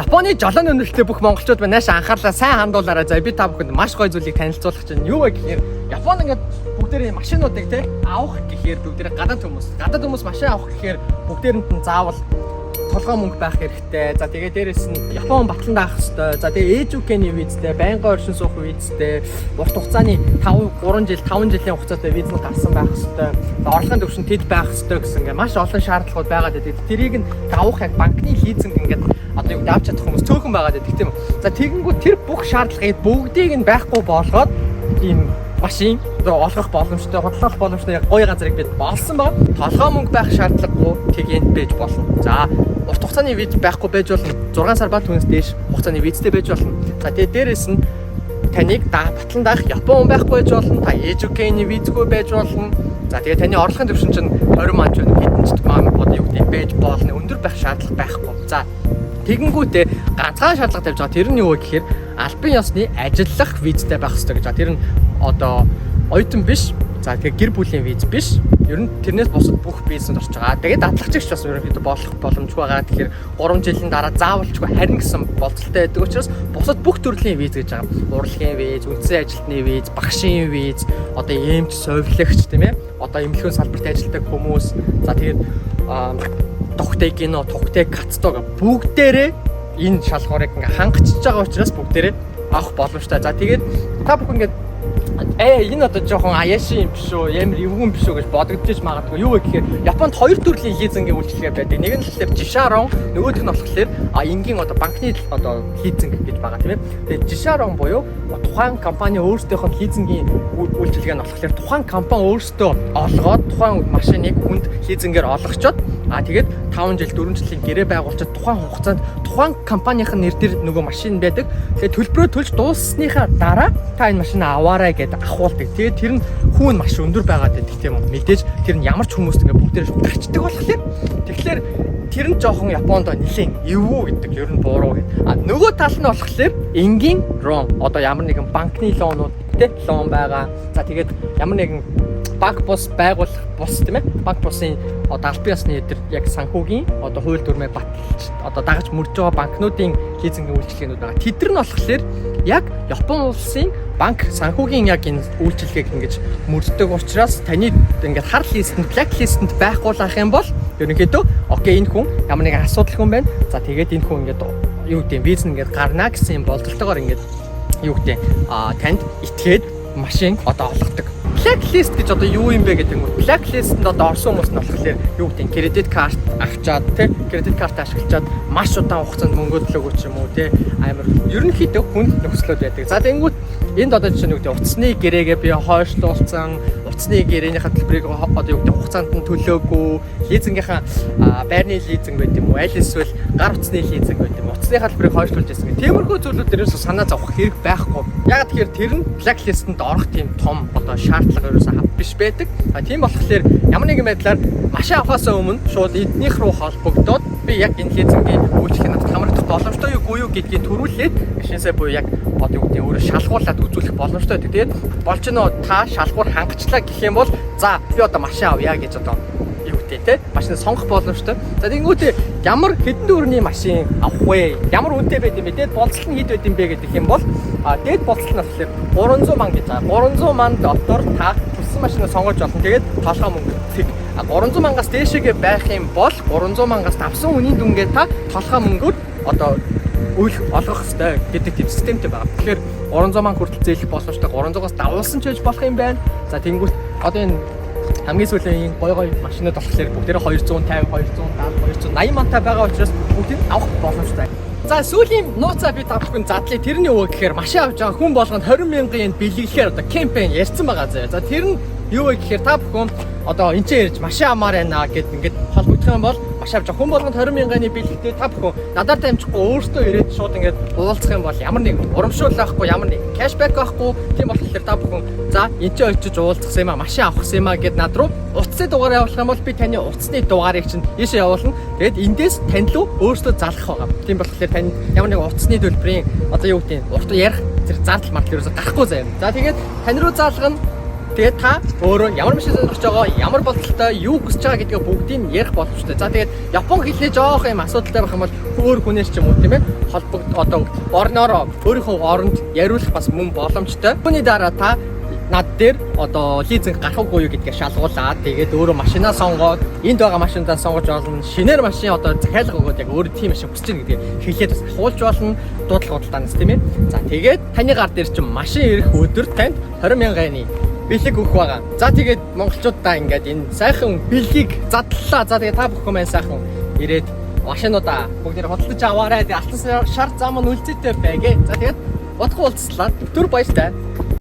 Японы жолооны өнөрлөлтөй бүх монголчууд маань нааш анхаарлаа сайн хандуулаарай. За би та бүхэнд маш гоё зүйлийг танилцуулах чинь юу вэ гэхээр Японд ингээд бүгдээрээ машинуудыг те авах гэхээр бүгдээрээ гадаад хүмүүс машин авах гэхээр бүгдээрэнд нь заавал толгой мөнгө байх хэрэгтэй. За тэгээ дээрэс нь Япон батланд авах хэрэгтэй. За тэгээ ээжүүкэний визтэй, байнгын оршин суух визтэй, урт хугацааны 5 жилийн хугацаатай виз нь гарсан байх хэрэгтэй. Орлогын төвшин тэд байх хэрэгтэй гэсэн ингээ маш олон шаардлагууд байгаад байдаг. Тэрийг нь авах яг банкны лизинг ингээд одоо юу авч чадах хүмүүс цөөхөн байгаад байдаг тийм үү. За тэгэнгүүт тэр бүх шаардлагыг бүгдийг нь байхгүй болгоод ийм машин олгох боломжтой, худлах боломжтой гоё газрыг бид болсон ба толгой мөнгө байх шаардлагагүй тэгэнд байж болно. За урт хугацааны виз байхгүй байж болно. 6 сар ба түүнээс дээш хугацааны визтэй байж болно. За тэгээ дээрэс нь таныг батланд авах Япон хүн байхгүй байж болно. Та ээжүүкэний визгүй байж болно. За тэгээ таны орлогын төвшин чинь 20 мянга ч хэдэн ч одоо юу гэдэг байж болно. Өндөр байх шаардлага байхгүй. За тэгэнгүүтээ ганцхан шаардлага тавьж байгаа. Тэр нь юу вэ гэхээр албан ёсны ажиллах визтэй байх хэрэгтэй гэж. Тэр нь одоо оюутан биш. За тэгээ гэр бүлийн виз биш. Ер нь тэрнээс бусад бүх визэнд орж байгаа. Тэгээд дадлагчч бас ерөнхийдөө болох боломжгүй байгаа. Тэгэхээр 3 жилийн дараа заавалчгүй харин гэсэн болцолтой байдаг учраас бусад бүх төрлийн виз гэж байгаа. Урлагийн виз, үндсэн ажилтны виз, багшийн виз, одоо эмч, совилогч тийм ээ. Одоо эмнэлгийн салбарт ажилладаг хүмүүс. За тэгээд тухтай кино, тухтай кацтог бүгдээрээ энэ шалгуурыг ингээ хангачиж байгаа учраас бүгдээрээ авах боломжтой. За тэгээд та бүхэн ингээ энэ одоо жоохон аяши юм биш үү, ямар эвгүй юм биш үү гэж бодогдож магадгүй. Юу вэ гэхээр Японд 2 төрлийн лизингийн үйлчилгээ байдаг. Нэг нь болохоор жишарон, нөгөөх нь болохоор энгийн одоо банкны одоо лизинг гэж байгаа тийм ээ. Тэгээд жишарон буюу тухайн компани өөрсдийнх нь лизингийн үйлчилгээ нь болохоор тухайн компани өөрсдөө олгоод тухайн машиныг хүнд лизингээр олгочоод тэгээд 5 жил 4 жилийн гэрээ байгуулчаад тухайн хугацаанд тухайн компанийн нэр дээр нөгөө машин байдаг. Тэгээд төлбөрөө төлж дууссныхаа дараа та энэ машинаа аваарай гэдэг ахуулдаг. Тэгээд тэр нь хүүн маш өндөр байгаад байдаг тийм үү. Мэдээж тэр нь ямар ч хүмүүст ингээ бүгдээр гарчдаг болохоор тэгэхээр тэр нь жоохон Японд нэлийн эвгүй гэдэг ер нь бууруу гэдэг. Нөгөө тал нь болохоор энгийн лон одоо ямар нэгэн банкны лонууд те лон байгаа. За тэгээд ямар нэгэн банк бус байгуулах бус тийм ээ. Банк бусын одоо албан ёсны тэр яг санхүүгийн одоо хууль дүрмээ баталж одоо дагаж мөрж байгаа банкнуудын лизингийн үйлчилгээнүүд байгаа. Тэдэр нь болохоор яг Япон улсын банк санхүүгийн яг энэ үйлчилгээг ингэж мөрддөг учраас таны ингээд хар листэнд, блэк листэнд байхгүйх юм бол ерөнхийдөө окей энэ хүн ямар нэгэн асуудал хүн байна. За тэгээд энэ хүн ингээд юу гэдэг виз ингээд гарна гэсэн боловсролтойгоор ингээд юу гэдэг танд итгээд машин одоо олгодог. Blacklist гэж одоо юу юм бэ гэдэг нь blacklist-д одоо орсон хүмүүс нь болохоор юу гэдэг кредит карт авчаад тий кредит карт ашиглачаад маш удаан хугацаанд мөнгө төлөөгүй ч юм уу тий амар ерөнхийдөө хүн нөхцлөд байдаг. За тэнгүүт энд одоо жишээ нь юу гэдэг утасны гэрээгээ би хойшлуулсан утасны гэрээнийхээ төлбөрийг одоо юу гэдэг хугацаанд нь төлөөгүй лизингийнхаа байрны лизинг байт юм уу аль эсвэл гар утасны лизинг байт юм уу утасныхаа төлбөрийг хойшлуулж байсан гэх тиймэрхүү зүйлүүд дээрээс санаа зовох хэрэг байхгүй. Яг тэгэхээр тэр нь blacklist-д орох тийм том одоо шаардлага ерөөсөө биш байдаг. Тийм болохоор ямар нэгэн байдлаар машин авахаас өмнө шууд эднийх рүү холбогдоод би яг энэ лизингийн үйлчлэгийг надад хамрагдах боломжтой юу гэдгийг төрүүлээд машинсаа буюу яг одоо юу гэдэг өөрөө шалгуулад үзүүлэх боломжтой байдаг. Тэгээд болж нөө та шалгуур хангачлаа гэх юм бол за би одоо машин авъя гэж одоо юу гэдэг те машин сонгох боломжтой. За тэгэнгүүтээ ямар хэдэн төгрөгийн машин авах вэ? Ямар үнэтэй байд юм бэ? Дээд болцол нь хэд байд юм бэ гэдэг юм бол дээд болцол нь болохоор 300 мянга гэж байгаа. 300 мянга дотор та хүссэн машинаа сонгож болно. Тэгээд толгой мөнгө тэг 300 мянгаас дээшээгээ байх юм бол 300 мянгаас авсан үнийн дүнгээ та толгой мөнгөөр одоо олгох хэрэгтэй гэдэг тийм системтэй байгаа. Тэгэхээр 300 мянга хүртэл зээлэх боломжтой 300-аас давуулсан ч байж болох юм байна. За тэнгүүт одоо энэ хамгийн сүүлийн гой машинууд болохоор бүгдээрээ 250, 270, 280 мантай байгаа учраас бүгдийг авах боломжтой. За сүүлийн нууцаа би та бүхэн задлаа. Тэр нь юу вэ гэхээр машин авч байгаа хүн болгонд 20 мянган бэлгэхээр одоо кампайн ярьсан байгаа заяа. За тэр нь юу вэ гэхээр та бүхэн одоо энэ ч ярьж машин амаар байна гэд ингээд холбогдох юм бол машин авч байгаа хүн болгонд 20 мянганы бэлгэхдээ та бүхэн надаар дамжихгүй өөртөө ирээд шууд ингээд уулзах юм бол ямар нэг урамшуул байхгүй, ямар нэг кэшбэк байхгүй. Тийм болохоор та бүхэн за энэ ч очиж уулзах юм аа, машин авах юм аа гэд над руу утасны дугаар явуулах юм бол би таны утасны дугаарыг чинь ийшээ явуулна. Тэгээд эндээс тань руу өөртөө залгах байгаа. Тийм болохоор тань ямар нэг утасны төлбөрийн одоо юу гэдэг нь урт ярих зэрэг зардал мартал ерөөсө гарахгүй заяа. За тэгээд тань руу залгана. Тэгээд та өөрөө ямар машин сонирхож байгаа, ямар болтолтой, юу хүсэж байгаа гэдгээ бүгдийг нь ярих боломжтой. За тэгээд Япон хэлний жоох юм асуудалтай байх юм бол өөр хүнээс ч юм уу тийм ээ одоо орноороо өөрийнхөө оронд яриулах бас мөн боломжтой. Түүний дараа та над дээр одоо лизинг гарах уу юу гэдгээ шалгуулаад тэгээд өөрөө машинаа сонгоод энд байгаа машиндаа сонгож болно. Шинээр машин одоо захиалга өгөөд яг өөрөө тийм машин хүсэж байгаа гэдгээ хэлээд бас ахуулж болно. Дуудлага худалдаанаас тийм ээ. За тэгээд таны гар дээр чинь машин ирэх өдөр танд 20,000-ны бэлэг өгөх байгаа. За тэгээд монголчуудаа ингээд энэ сайхан бэлгийг задлаа. За тэгээд та бүхэн маань сайхан ирээд машинуудаа бүгдээр худалдаж аваарай. Тэгээд алтан шар зам нь үлцэтэй байгээ. За тэгээд бодох уулзлаа. Түр баяртай.